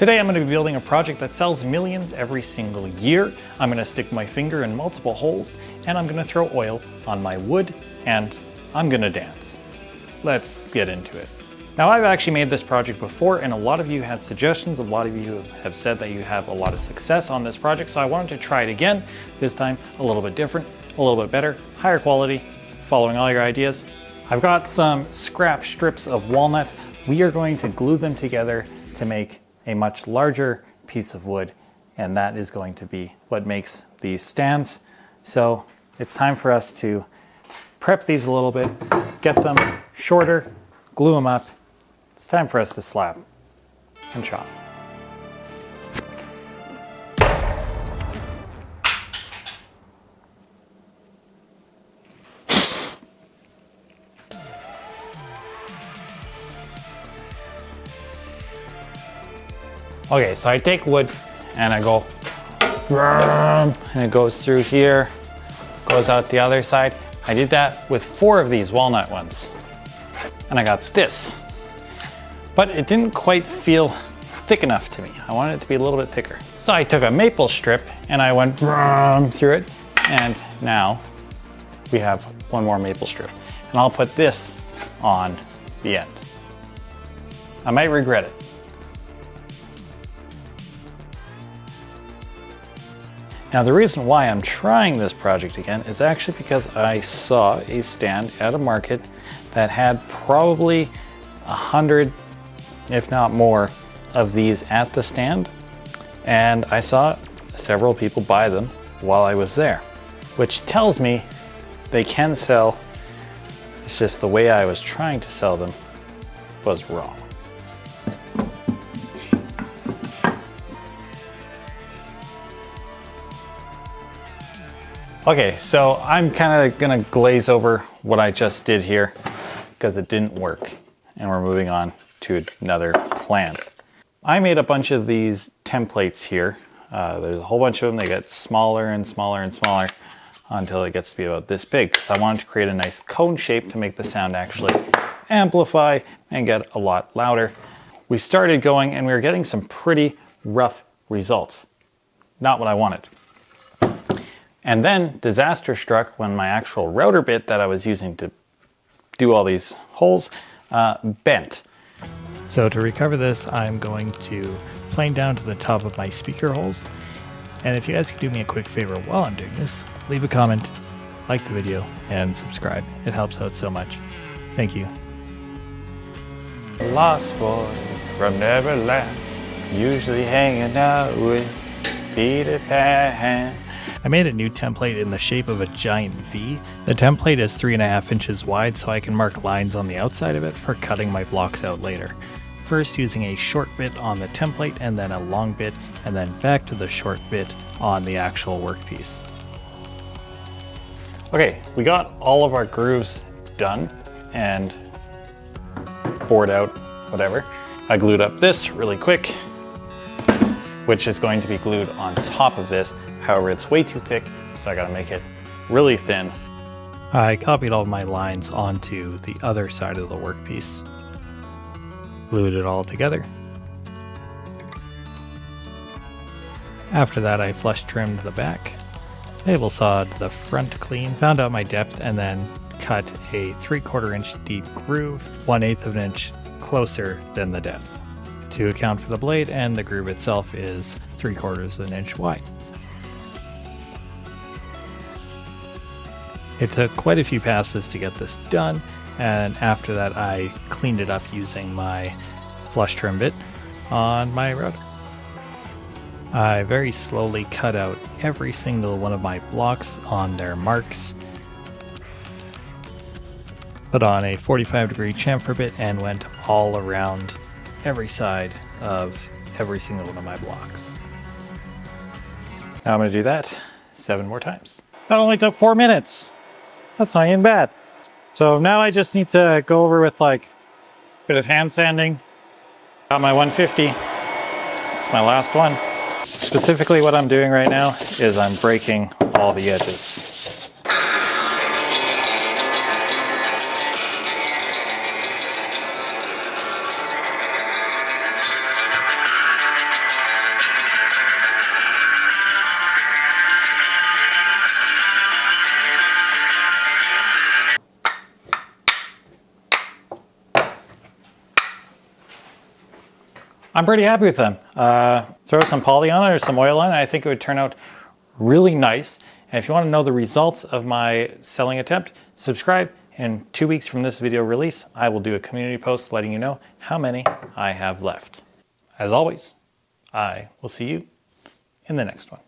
Today I'm going to be building a project that sells millions every single year. I'm going to stick my finger in multiple holes and I'm going to throw oil on my wood and I'm going to dance. Let's get into it. Now I've actually made this project before and a lot of you had suggestions. A lot of you have said that you have a lot of success on this project, so I wanted to try it again. This time a little bit different, a little bit better, higher quality, following all your ideas. I've got some scrap strips of walnut. We are going to glue them together to make a much larger piece of wood, and that is going to be what makes these stands. So it's time for us to prep these a little bit, get them shorter, glue them up. It's time for us to slap and chop. Okay, so I take wood and I go, and it goes through here, goes out the other side. I did that with 4 of these walnut ones, and I got this. But it didn't quite feel thick enough to me. I wanted it to be a little bit thicker. So I took a maple strip and I went through it, and now we have 1 more maple strip. And I'll put this on the end. I might regret it. Now the reason why I'm trying this project again is actually because I saw a stand at a market that had probably 100, if not more, of these at the stand. And I saw several people buy them while I was there, which tells me they can sell. It's just the way I was trying to sell them was wrong. Okay, so I'm kind of gonna glaze over what I just did here because it didn't work, and we're moving on to another plan. I made a bunch of these templates here. There's a whole bunch of them. They get smaller and smaller and smaller until it gets to be about this big, because I wanted to create a nice cone shape to make the sound actually amplify and get a lot louder. We started going and we were getting some pretty rough results. Not what I wanted. And then disaster struck when my actual router bit that I was using to do all these holes bent. So to recover this, I'm going to plane down to the top of my speaker holes. And if you guys could do me a quick favor while I'm doing this, leave a comment, like the video, and subscribe. It helps out so much. Thank you. Lost boy from Neverland, usually hanging out with Peter Pan. I made a new template in the shape of a giant V. The template is 3.5 inches wide, so I can mark lines on the outside of it for cutting my blocks out later. First using a short bit on the template, and then a long bit, and then back to the short bit on the actual workpiece. Okay, we got all of our grooves done and bored out, whatever. I glued up this really quick, which is going to be glued on top of this. However, it's way too thick, so I gotta make it really thin. I copied all of my lines onto the other side of the workpiece. Glued it all together. After that, I flush trimmed the back, table sawed the front clean, found out my depth, and then cut a 3/4 inch deep groove, 1/8 of an inch closer than the depth, to account for the blade, and the groove itself is 3/4 of an inch wide. It took quite a few passes to get this done, and after that I cleaned it up using my flush trim bit on my router. I very slowly cut out every single one of my blocks on their marks, put on a 45-degree chamfer bit, and went all around every side of every single one of my blocks. Now I'm going to do that 7 more times. That only took 4 minutes. That's not even bad. So now I just need to go over with like a bit of hand sanding. Got my 150. It's my last one. Specifically what I'm doing right now is I'm breaking all the edges. I'm pretty happy with them. Throw some poly on it or some oil on it, I think it would turn out really nice. And if you want to know the results of my selling attempt, subscribe. In 2 weeks from this video release, I will do a community post letting you know how many I have left. As always, I will see you in the next one.